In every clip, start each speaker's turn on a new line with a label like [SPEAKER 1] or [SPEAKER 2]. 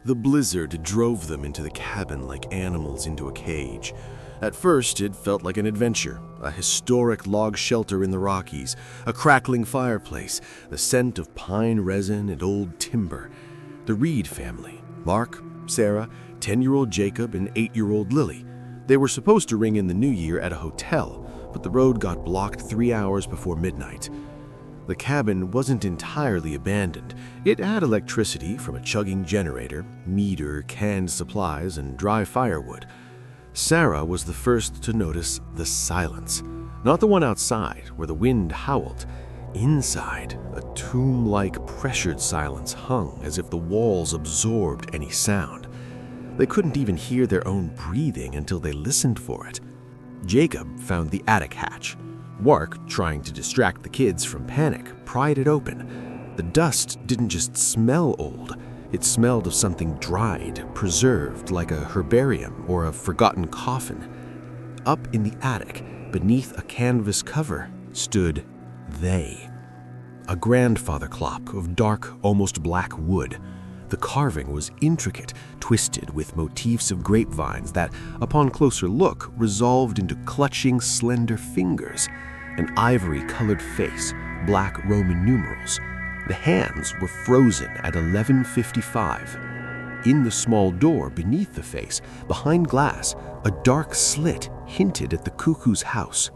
[SPEAKER 1] The blizzard drove them into the cabin like animals into a cage. At first, it felt like an adventure, a historic log shelter in the Rockies, a crackling fireplace, the scent of pine resin and old timber. The Reed family, Mark, Sarah, 10-year-old Jacob, and 8-year-old Lily. They were supposed to ring in the new year at a hotel, but the road got blocked 3 hours before midnight. The cabin wasn't entirely abandoned. It had electricity from a chugging generator, meter, canned supplies, and dry firewood. Sarah was the first to notice the silence. Not the one outside, where the wind howled. Inside, a tomb-like pressured silence hung as if the walls absorbed any sound. They couldn't even hear their own breathing until they listened for it. Jacob found the attic hatch. Wark, trying to distract the kids from panic, pried it open. The dust didn't just smell old. It smelled of something dried, preserved, like a herbarium or a forgotten coffin. Up in the attic, beneath a canvas cover, stood they. A grandfather clock of dark, almost black wood. The carving was intricate, twisted with motifs of grapevines that, upon closer look, resolved into clutching, slender fingers. An ivory-colored face, black Roman numerals. The hands were frozen at 11:55. In the small door beneath the face, behind glass, a dark slit hinted at the cuckoo's house.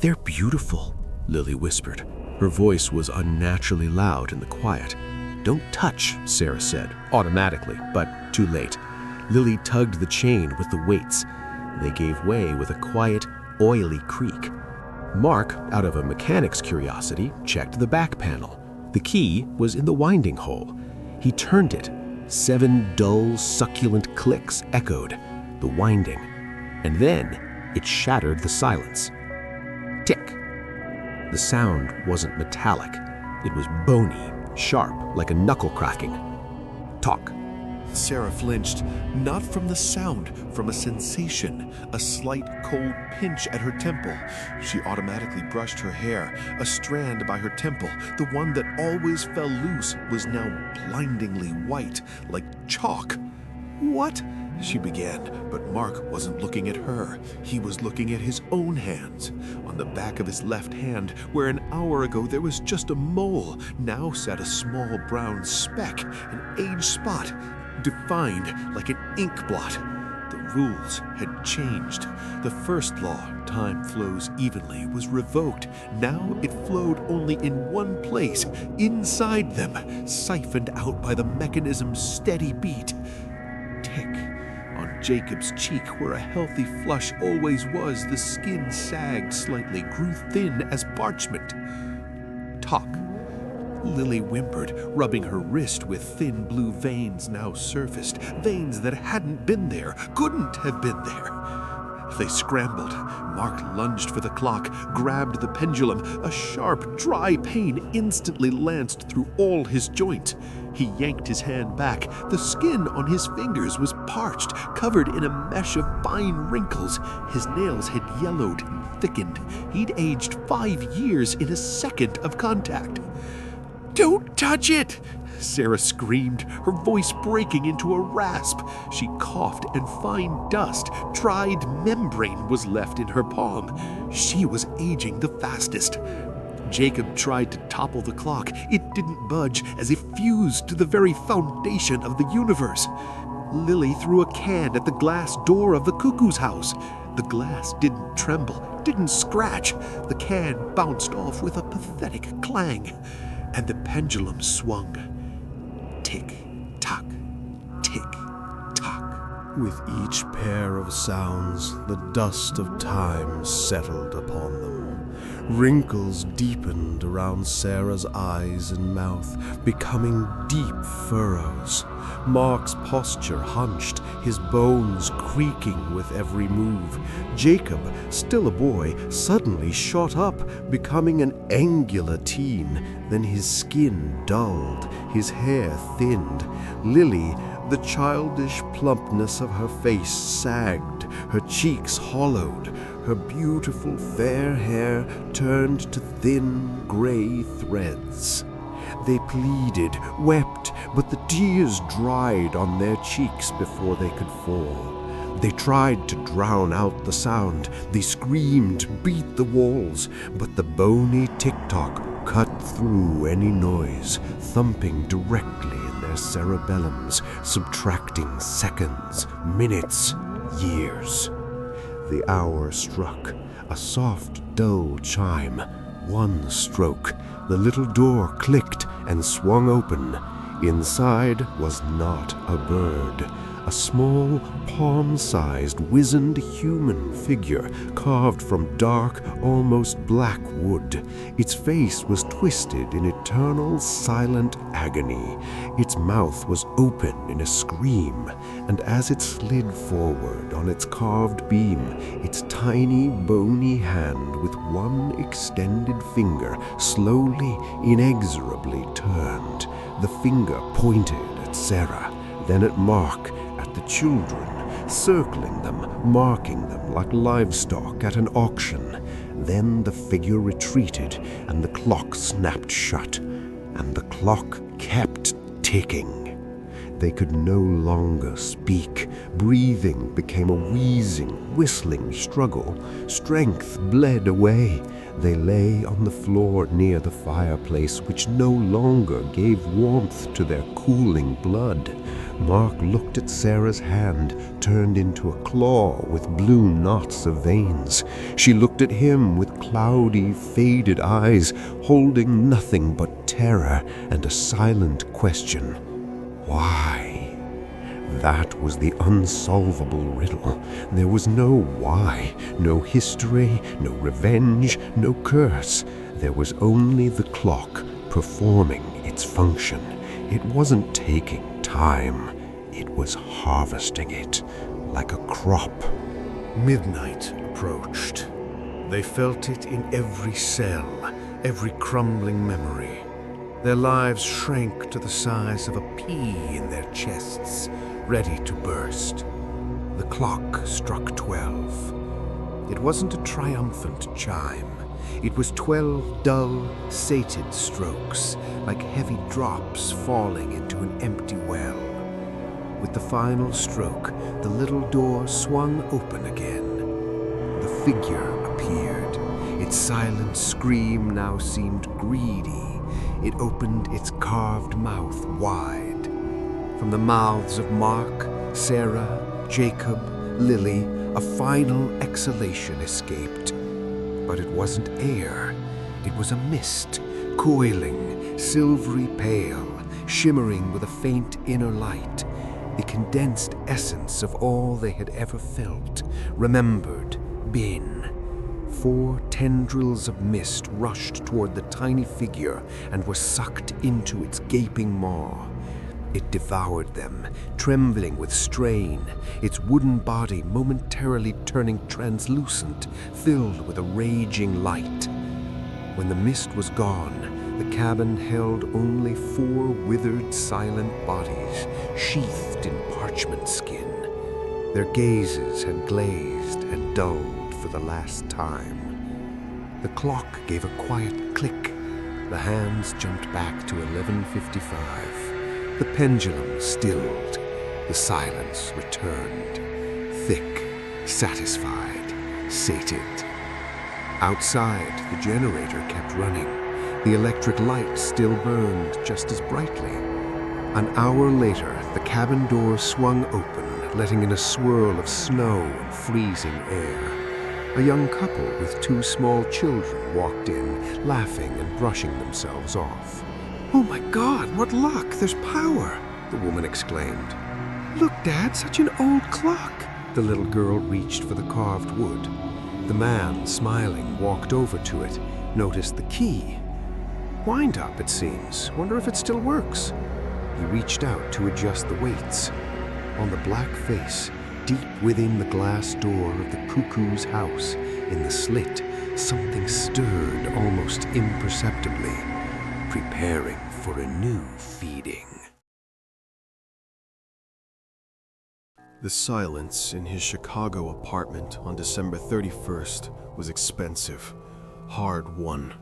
[SPEAKER 1] "They're beautiful," Lily whispered. Her voice was unnaturally loud in the quiet. "Don't touch," Sarah said, automatically, but too late. Lily tugged the chain with the weights. They gave way with a quiet, oily creak. Mark, out of a mechanic's curiosity, checked the back panel. The key was in the winding hole. He turned it. 7 dull, succulent clicks echoed, the winding. And then it shattered the silence. Tick. The sound wasn't metallic. It was bony, sharp, like a knuckle cracking. Talk.
[SPEAKER 2] Sarah flinched, not from the sound, from a sensation, a slight cold pinch at her temple. She automatically brushed her hair. A strand by her temple, the one that always fell loose, was now blindingly white, like chalk. "What?" she began, but Mark wasn't looking at her. He was looking at his own hands. On the back of his left hand, where an hour ago there was just a mole, now sat a small brown speck, an age spot, defined like an ink blot. The rules had changed. The first law, time flows evenly, was revoked. Now it flowed only in one place, inside them, siphoned out by the mechanism's steady beat. Tick. On Jacob's cheek, where a healthy flush always was, the skin sagged slightly, grew thin as parchment. Talk. Lily whimpered, rubbing her wrist with thin blue veins now surfaced, veins that hadn't been there, couldn't have been there. They scrambled. Mark lunged for the clock, grabbed the pendulum. A sharp, dry pain instantly lanced through all his joints. He yanked his hand back. The skin on his fingers was parched, covered in a mesh of fine wrinkles. His nails had yellowed and thickened. He'd aged 5 years in a second of contact. "Don't touch it!" Sarah screamed, her voice breaking into a rasp. She coughed, and fine dust, dried membrane was left in her palm. She was aging the fastest. Jacob tried to topple the clock. It didn't budge, as if fused to the very foundation of the universe. Lily threw a can at the glass door of the cuckoo's house. The glass didn't tremble, didn't scratch. The can bounced off with a pathetic clang. And the pendulum swung. Tick-tock, tick-tock.
[SPEAKER 3] With each pair of sounds, the dust of time settled upon them. Wrinkles deepened around Sarah's eyes and mouth, becoming deep furrows. Mark's posture hunched, his bones creaking with every move. Jacob, still a boy, suddenly shot up, becoming an angular teen. Then his skin dulled, his hair thinned. Lily, the childish plumpness of her face sagged, her cheeks hollowed. Her beautiful fair hair turned to thin gray threads. They pleaded, wept, but the tears dried on their cheeks before they could fall. They tried to drown out the sound. They screamed, beat the walls, but the bony tick-tock cut through any noise, thumping directly in their cerebellums, subtracting seconds, minutes, years. The hour struck, a soft, dull chime. One stroke. The little door clicked and swung open. Inside was not a bird. A small, palm-sized, wizened human figure carved from dark, almost black wood. Its face was twisted in eternal, silent agony. Its mouth was open in a scream, and as it slid forward on its carved beam, its tiny, bony hand with one extended finger slowly, inexorably turned. The finger pointed at Sarah, then at Mark, at the children, circling them, marking them like livestock at an auction. Then the figure retreated, and the clock snapped shut, and the clock kept ticking. They could no longer speak. Breathing became a wheezing, whistling struggle. Strength bled away. They lay on the floor near the fireplace, which no longer gave warmth to their cooling blood. Mark looked at Sarah's hand, turned into a claw with blue knots of veins. She looked at him with cloudy, faded eyes, holding nothing but terror and a silent question. Why? That was the unsolvable riddle. There was no why, no history, no revenge, no curse. There was only the clock performing its function. It wasn't taking time. It was harvesting it like a crop.
[SPEAKER 1] Midnight approached. They felt it in every cell, every crumbling memory. Their lives shrank to the size of a pea in their chests, ready to burst. The clock struck 12. It wasn't a triumphant chime. It was 12 dull, sated strokes, like heavy drops falling into an empty well. With the final stroke, the little door swung open again. The figure appeared. Its silent scream now seemed greedy. It opened its carved mouth wide. From the mouths of Mark, Sarah, Jacob, Lily, a final exhalation escaped. But it wasn't air. It was a mist, coiling, silvery pale, shimmering with a faint inner light, the condensed essence of all they had ever felt, remembered, been. 4 tendrils of mist rushed toward the tiny figure and were sucked into its gaping maw. It devoured them, trembling with strain, its wooden body momentarily turning translucent, filled with a raging light. When the mist was gone, the cabin held only 4 withered, silent bodies, sheathed in parchment skin. Their gazes had glazed and dulled for the last time. The clock gave a quiet click. The hands jumped back to 11:55. The pendulum stilled. The silence returned. Thick, satisfied, sated. Outside, the generator kept running. The electric light still burned just as brightly. An hour later, the cabin door swung open, letting in a swirl of snow and freezing air. A young couple with 2 small children walked in, laughing and brushing themselves off. "Oh my God, what luck! There's power!" the woman exclaimed. "Look, Dad, such an old clock!" The little girl reached for the carved wood. The man, smiling, walked over to it, noticed the key. Wind up, it seems. Wonder if it still works. He reached out to adjust the weights. On the black face, deep within the glass door of the cuckoo's house, in the slit, something stirred almost imperceptibly, preparing for a new feeding. The silence in his Chicago apartment on December 31st was expensive, hard-won.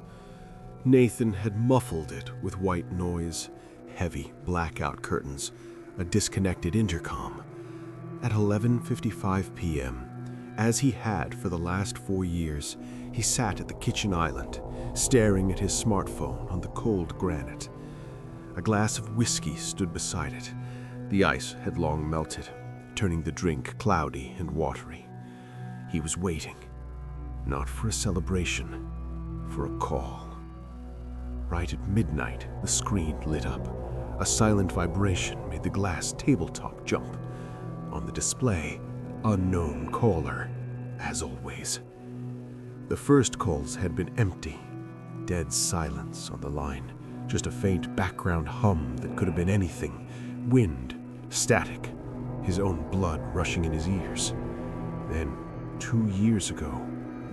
[SPEAKER 3] Nathan had muffled it with white noise, heavy blackout curtains, a disconnected intercom. At 11:55 p.m., as he had for the last 4 years, he sat at the kitchen island, staring at his smartphone on the cold granite. A glass of whiskey stood beside it. The ice had long melted, turning the drink cloudy and watery. He was waiting, not for a celebration, for a call. Right at midnight, the screen lit up. A silent vibration made the glass tabletop jump. On the display, unknown caller, as always. The first calls had been empty, dead silence on the line, just a faint background hum that could have been anything, wind, static, his own blood rushing in his ears. Then, 2 years ago,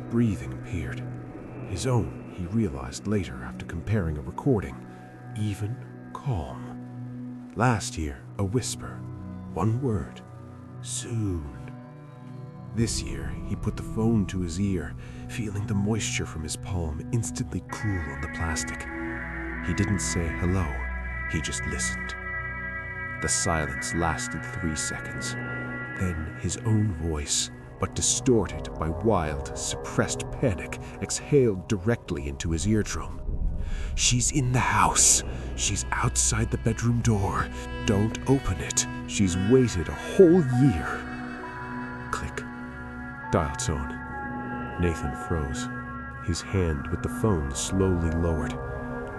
[SPEAKER 3] breathing appeared. His own, he realized later after comparing a recording, even calm. Last year, a whisper, one word, soon. This year, he put the phone to his ear, feeling the moisture from his palm instantly cool on the plastic. He didn't say hello, he just listened. The silence lasted 3 seconds. Then his own voice, but distorted by wild, suppressed panic, exhaled directly into his eardrum. "She's in the house. She's outside the bedroom door. Don't open it. She's waited a whole year." Click. Dial tone. Nathan froze. His hand with the phone slowly lowered.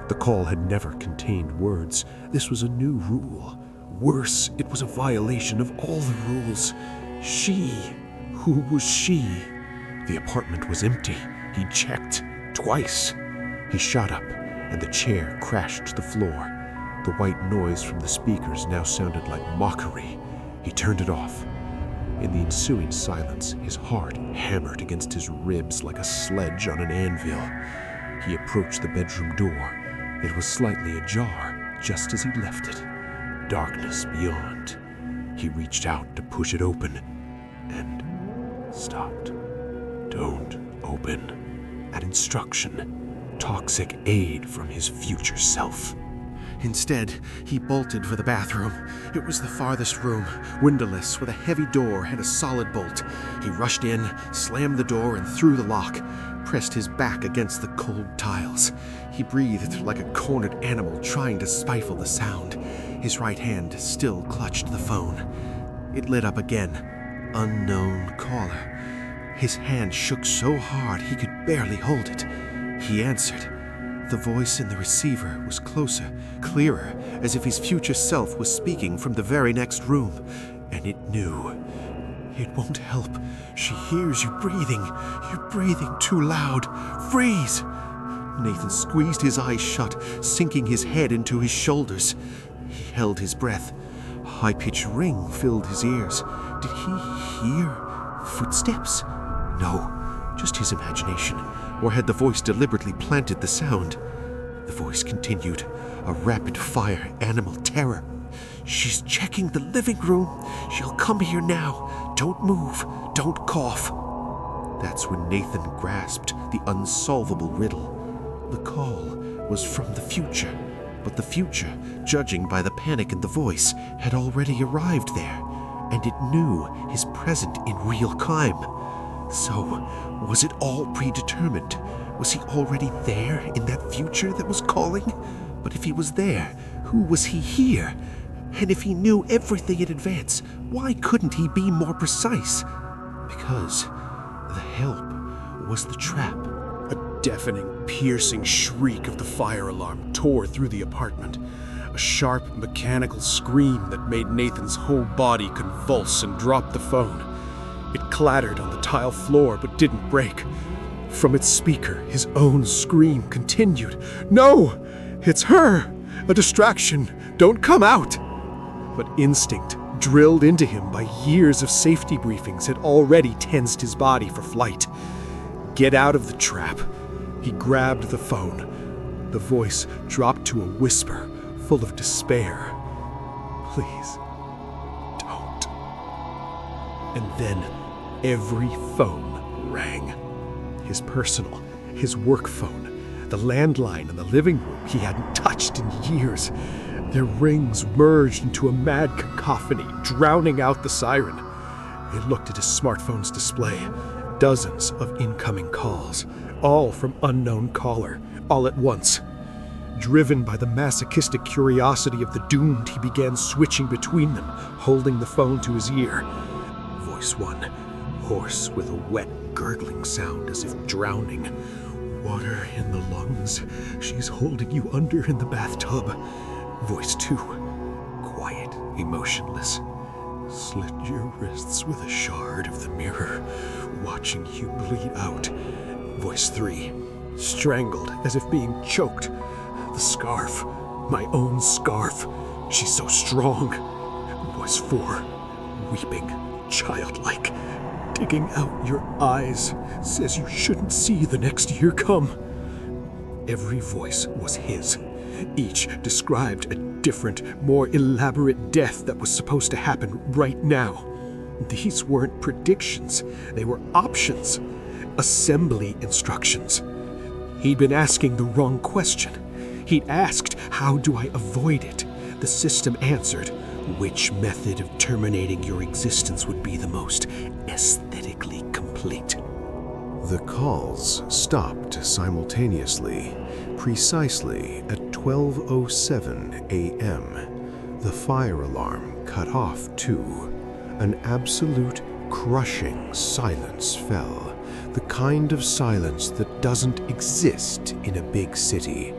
[SPEAKER 3] The call had never contained words. This was a new rule. Worse, it was a violation of all the rules. She. Who was she? The apartment was empty. He checked. Twice. He shot up, and the chair crashed to the floor. The white noise from the speakers now sounded like mockery. He turned it off. In the ensuing silence, his heart hammered against his ribs like a sledge on an anvil. He approached the bedroom door. It was slightly ajar, just as he left it. Darkness beyond. He reached out to push it open, and stopped. Don't open. An instruction. Toxic aid from his future self. Instead, he bolted for the bathroom. It was the farthest room, windowless, with a heavy door and a solid bolt. He rushed in, slammed the door and threw the lock, pressed his back against the cold tiles. He breathed like a cornered animal trying to stifle the sound. His right hand still clutched the phone. It lit up again. Unknown caller. His hand shook so hard he could barely hold it. He answered. The voice in the receiver was closer, clearer, as if his future self was speaking from the very next room. And it knew. It won't help. She hears you breathing. You're breathing too loud. Freeze! Nathan squeezed his eyes shut, sinking his head into his shoulders. He held his breath. A high-pitched ring filled his ears. Did he hear footsteps? No, just his imagination. Or had the voice deliberately planted the sound? The voice continued, a rapid-fire animal terror. She's checking the living room. She'll come here now. Don't move. Don't cough. That's when Nathan grasped the unsolvable riddle. The call was from the future, but the future, judging by the panic in the voice, had already arrived there, and it knew his present in real time. So, was it all predetermined? Was he already there in that future that was calling? But if he was there, who was he here? And if he knew everything in advance, why couldn't he be more precise? Because the help was the trap. A deafening, piercing shriek of the fire alarm tore through the apartment. A sharp, mechanical scream that made Nathan's whole body convulse and drop the phone. It clattered on the tile floor but didn't break. From its speaker, his own scream continued. "No! It's her! A distraction! Don't come out!" But instinct, drilled into him by years of safety briefings, had already tensed his body for flight. Get out of the trap. He grabbed the phone. The voice dropped to a whisper, full of despair. "Please, don't." And then every phone rang. His personal, his work phone, the landline in the living room he hadn't touched in years. Their rings merged into a mad cacophony, drowning out the siren. He looked at his smartphone's display. Dozens of incoming calls, all from unknown caller, all at once. Driven by the masochistic curiosity of the doomed, he began switching between them, holding the phone to his ear. Voice 1, hoarse with a wet, gurgling sound as if drowning. Water in the lungs. She's holding you under in the bathtub. Voice 2, quiet, emotionless. Slit your wrists with a shard of the mirror, watching you bleed out. Voice 3, strangled as if being choked. The scarf, my own scarf. She's so strong. Voice 4, weeping, childlike, digging out your eyes, says you shouldn't see the next year come. Every voice was his. Each described a different, more elaborate death that was supposed to happen right now. These weren't predictions, they were options, assembly instructions. He'd been asking the wrong question. He'd asked, how do I avoid it? The system answered, which method of terminating your existence would be the most aesthetically complete?
[SPEAKER 2] The calls stopped simultaneously, precisely at 12:07 a.m. The fire alarm cut off too. An absolute, crushing silence fell, the kind of silence that doesn't exist in a big city.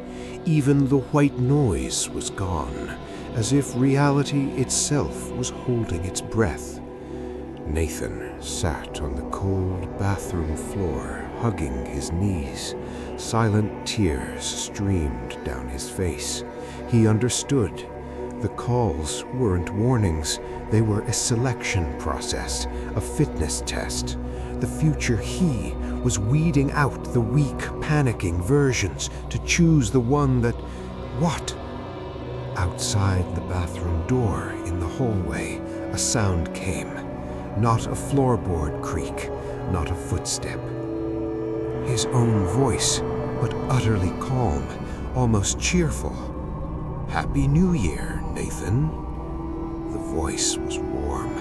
[SPEAKER 2] Even the white noise was gone, as if reality itself was holding its breath. Nathan sat on the cold bathroom floor, hugging his knees. Silent tears streamed down his face. He understood. The calls weren't warnings. They were a selection process, a fitness test. The future he was weeding out the weak, panicking versions to choose the one that... What? Outside the bathroom door in the hallway, a sound came. Not a floorboard creak, not a footstep. His own voice, but utterly calm, almost cheerful. "Happy New Year, Nathan." The voice was warm,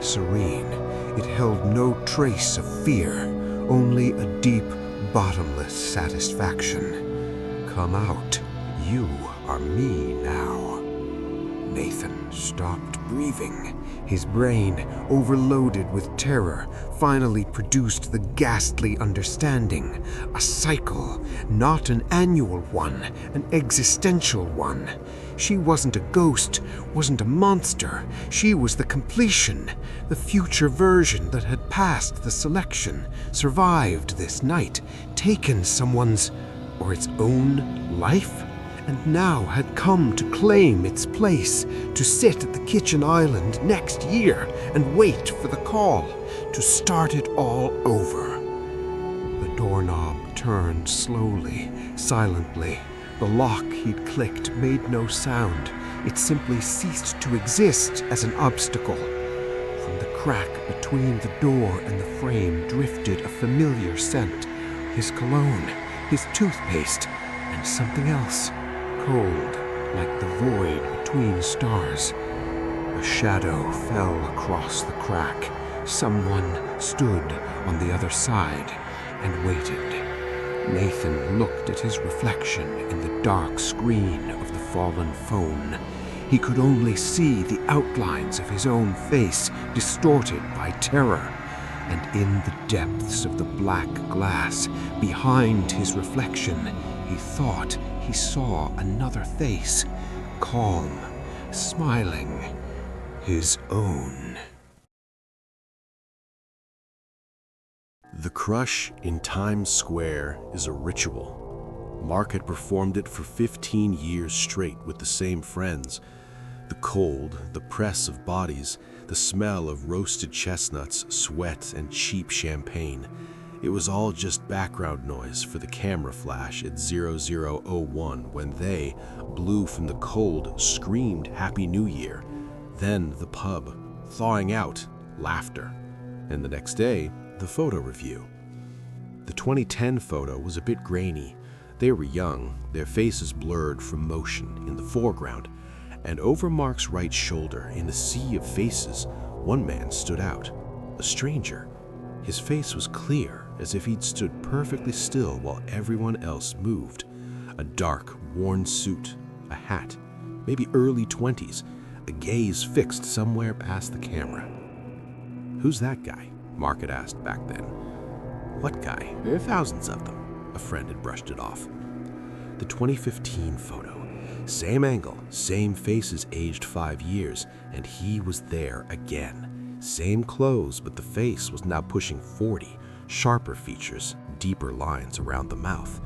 [SPEAKER 2] serene. It held no trace of fear, only a deep, bottomless satisfaction. "Come out. You are me now." Nathan stopped breathing. His brain, overloaded with terror, finally produced the ghastly understanding. A cycle, not an annual one, an existential one. She wasn't a ghost, wasn't a monster. She was the completion, the future version that had passed the selection, survived this night, taken someone's, or its own, life, and now had come to claim its place, to sit at the kitchen island next year and wait for the call, to start it all over. The doorknob turned slowly, silently. The lock he'd clicked made no sound. It simply ceased to exist as an obstacle. From the crack between the door and the frame drifted a familiar scent. His cologne, his toothpaste, and something else. Cold, like the void between stars. A shadow fell across the crack. Someone stood on the other side and waited. Nathan looked at his reflection in the dark screen of the fallen phone. He could only see the outlines of his own face, distorted by terror. And in the depths of the black glass, behind his reflection, he thought he saw another face, calm, smiling, his own.
[SPEAKER 1] The crush in Times Square is a ritual. Mark had performed it for 15 years straight with the same friends. The cold, the press of bodies, the smell of roasted chestnuts, sweat, and cheap champagne. It was all just background noise for the camera flash at 00:01 when they, blue from the cold, screamed Happy New Year. Then the pub, thawing out, laughter. And the next day, the photo review. The 2010 photo was a bit grainy. They were young, their faces blurred from motion in the foreground, and over Mark's right shoulder, in the sea of faces, one man stood out, a stranger. His face was clear, as if he'd stood perfectly still while everyone else moved. A dark, worn suit, a hat, maybe early 20s, a gaze fixed somewhere past the camera. "Who's that guy?" Mark had asked back then. "What guy? There are thousands of them." A friend had brushed it off. The 2015 photo. Same angle, same faces aged 5 years, and he was there again. Same clothes, but the face was now pushing 40, sharper features, deeper lines around the mouth.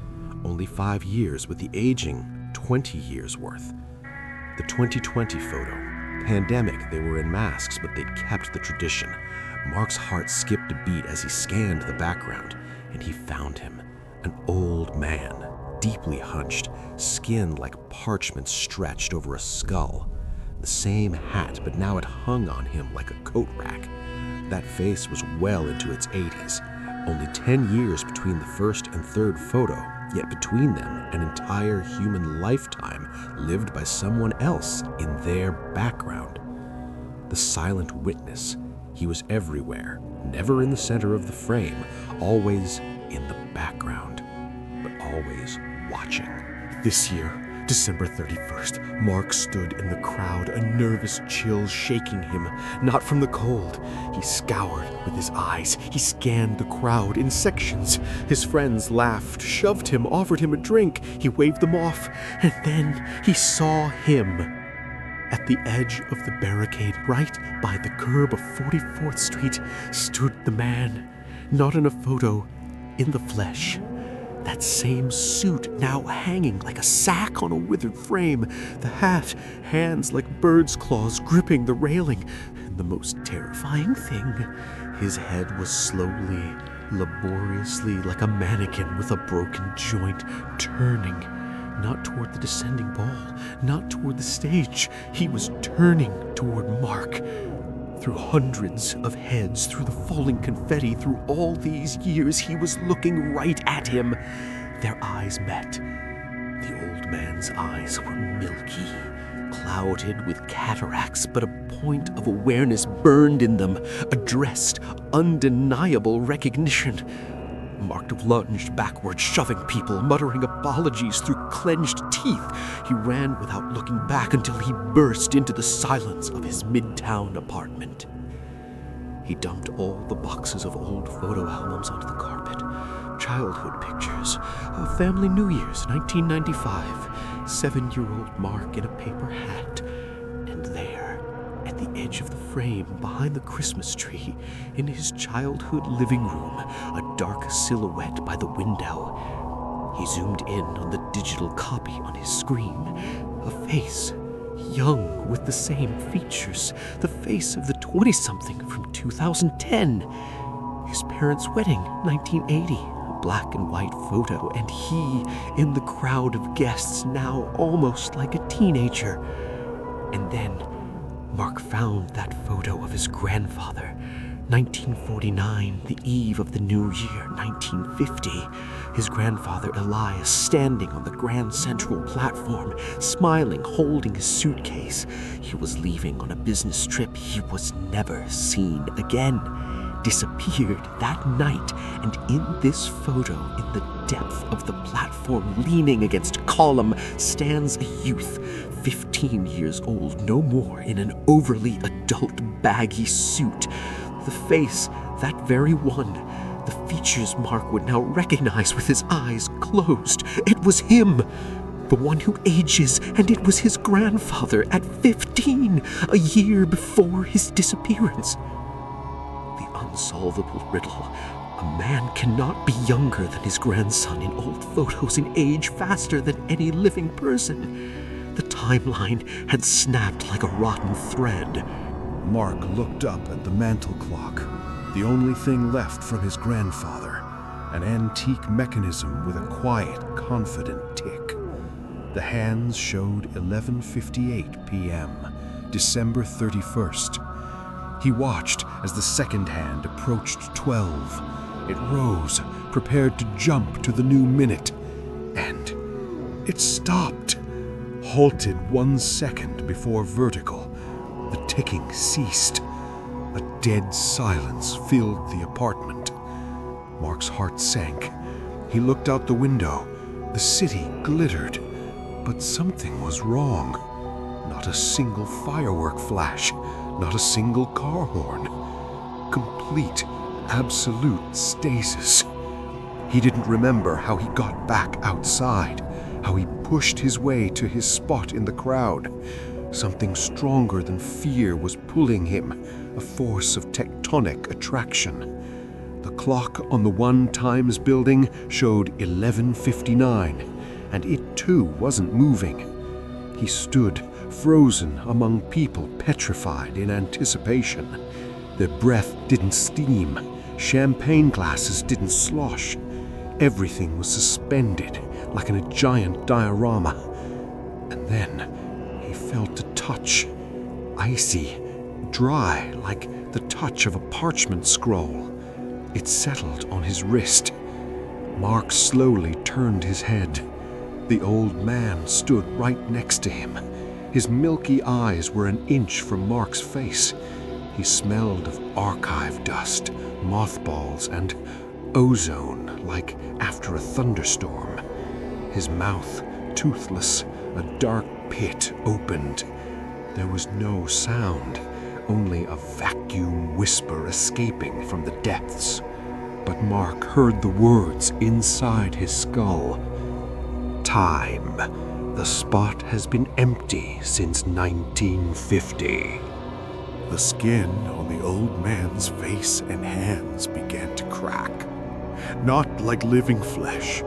[SPEAKER 1] Only 5 years, with the aging 20 years worth. The 2020 photo. Pandemic, they were in masks, but they'd kept the tradition. Mark's heart skipped a beat as he scanned the background, and he found him. An old man, deeply hunched, skin like parchment stretched over a skull. The same hat, but now it hung on him like a coat rack. That face was well into its 80s. Only 10 years between the first and third photo, yet between them, an entire human lifetime lived by someone else in their background. The silent witness. He was everywhere, never in the center of the frame, always in the background, but always watching.
[SPEAKER 3] This year, December 31st, Mark stood in the crowd, a nervous chill shaking him, not from the cold. He scoured with his eyes. He scanned the crowd in sections. His friends laughed, shoved him, offered him a drink. He waved them off, and then he saw him. At the edge of the barricade, right by the curb of 44th Street, stood the man, not in a photo, in the flesh. That same suit now hanging like a sack on a withered frame. The hat, hands like bird's claws gripping the railing. And the most terrifying thing, his head was slowly, laboriously, like a mannequin with a broken joint, turning. Not toward the descending ball, not toward the stage. He was turning toward Mark. Through hundreds of heads, through the falling confetti, through all these years, he was looking right at him. Their eyes met. The old man's eyes were milky, clouded with cataracts, but a point of awareness burned in them, addressed, undeniable recognition. Mark lunged backward, shoving people, muttering apologies through clenched teeth. He ran without looking back until he burst into the silence of his midtown apartment. He dumped all the boxes of old photo albums onto the carpet. Childhood pictures. Family New Year's, 1995. 7-year-old Mark in a paper hat. And there, at the edge of the frame, behind the Christmas tree, in his childhood living room, a dark silhouette by the window. He zoomed in on the digital copy on his screen. A face, young with the same features, the face of the 20-something from 2010. His parents' wedding, 1980, a black and white photo, and he in the crowd of guests, now almost like a teenager. And then Mark found that photo of his grandfather, 1949, the eve of the new year, 1950. His grandfather Elias standing on the Grand Central platform, smiling, holding his suitcase. He was leaving on a business trip. He was never seen again. Disappeared that night, and in this photo, in the depth of the platform, leaning against a column, stands a youth, 15 years old, no more, in an overly adult baggy suit. The face, that very one, the features Mark would now recognize with his eyes closed. It was him, the one who ages, and it was his grandfather at 15, a year before his disappearance. The unsolvable riddle. A man cannot be younger than his grandson in old photos, in age faster than any living person. The timeline had snapped like a rotten thread. Mark looked up at the mantel clock, the only thing left from his grandfather, an antique mechanism with a quiet, confident tick. The hands showed 11:58 p.m., December 31st. He watched as the second hand approached 12. It rose, prepared to jump to the new minute, and It stopped, halted 1 second before vertical. The ticking ceased. A dead silence filled the apartment. Mark's heart sank. He looked out the window. The city glittered, but something was wrong. Not a single firework flash, not a single car horn. Complete, absolute stasis. He didn't remember how he got back outside, how he pushed his way to his spot in the crowd. Something stronger than fear was pulling him, a force of tectonic attraction. The clock on the 1 Times building showed 11:59, and it too wasn't moving. He stood, frozen among people petrified in anticipation. Their breath didn't steam, champagne glasses didn't slosh. Everything was suspended, like in a giant diorama. And then he felt a touch, icy, dry, like the touch of a parchment scroll. It settled on his wrist. Mark slowly turned his head. The old man stood right next to him. His milky eyes were an inch from Mark's face. He smelled of archive dust, mothballs, and ozone, like after a thunderstorm. His mouth, toothless, a dark pit opened. There was no sound, only a vacuum whisper escaping from the depths. But Mark heard the words inside his skull. Time. The spot has been empty since 1950.
[SPEAKER 1] The skin on the old man's face and hands began to crack. Not like living flesh,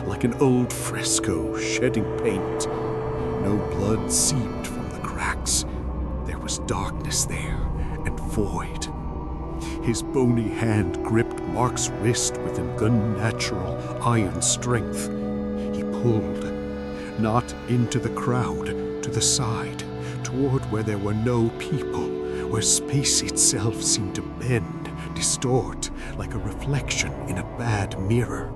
[SPEAKER 1] like an old fresco shedding paint. No blood seeped from the cracks. There was darkness there and void. His bony hand gripped Mark's wrist with an unnatural iron strength. He pulled, not into the crowd, to the side, toward where there were no people, where space itself seemed to bend, distort, like a reflection in a bad mirror.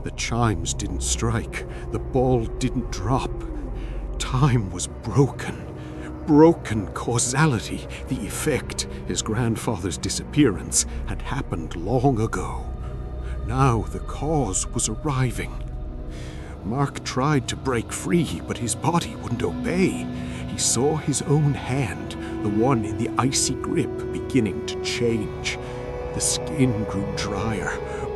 [SPEAKER 1] The chimes didn't strike, the ball didn't drop. Time was broken. Broken causality, the effect, his grandfather's disappearance, had happened long ago. Now the cause was arriving. Mark tried to break free, but his body wouldn't obey. He saw his own hand, the one in the icy grip, beginning to change. The skin grew drier,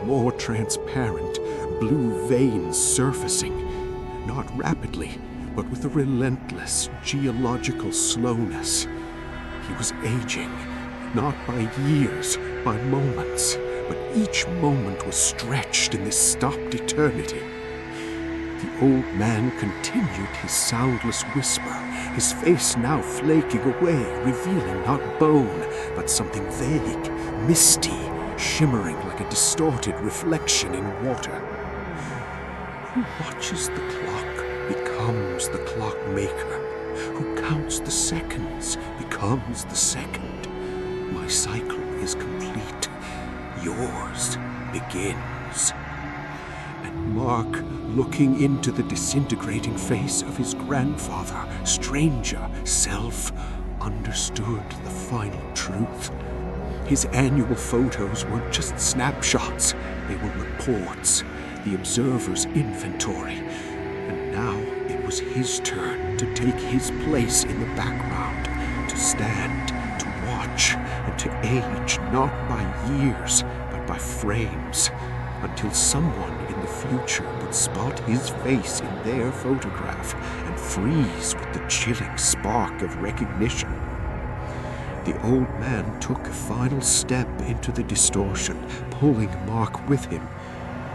[SPEAKER 1] more transparent, blue veins surfacing, not rapidly, but with a relentless geological slowness. He was aging, not by years, by moments, but each moment was stretched in this stopped eternity. The old man continued his soundless whisper, his face now flaking away, revealing not bone, but something vague, misty, shimmering like a distorted reflection in water. Who watches the clock becomes the clockmaker. Who counts the seconds becomes the second. My cycle is complete. Yours begins. And Mark, looking into the disintegrating face of his grandfather, stranger self, understood the final truth. His annual photos weren't just snapshots, they were reports, the observer's inventory. And now it was his turn to take his place in the background, to stand, to watch, and to age not by years, but by frames, until someone in the future would spot his face in their photograph and freeze with the chilling spark of recognition. The old man took a final step into the distortion, pulling Mark with him.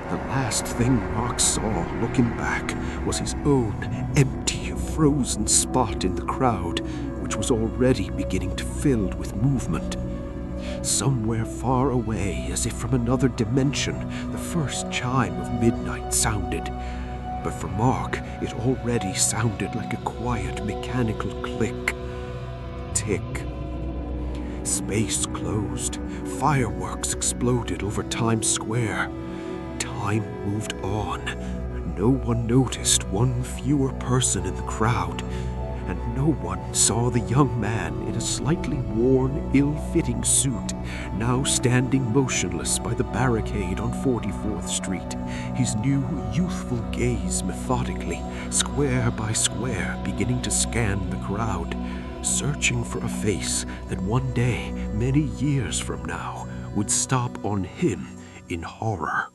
[SPEAKER 1] The last thing Mark saw, looking back, was his own empty, frozen spot in the crowd, which was already beginning to fill with movement. Somewhere far away, as if from another dimension, the first chime of midnight sounded. But for Mark, it already sounded like a quiet, mechanical click. Tick. Space closed. Fireworks exploded over Times Square. Time moved on.
[SPEAKER 4] no one noticed one fewer person in the crowd, and no one saw the young man in a slightly worn, ill-fitting suit, now standing motionless by the barricade on 44th Street, his new youthful gaze methodically, square by square, beginning to scan the crowd, searching for a face that one day, many years from now, would stop on him in horror.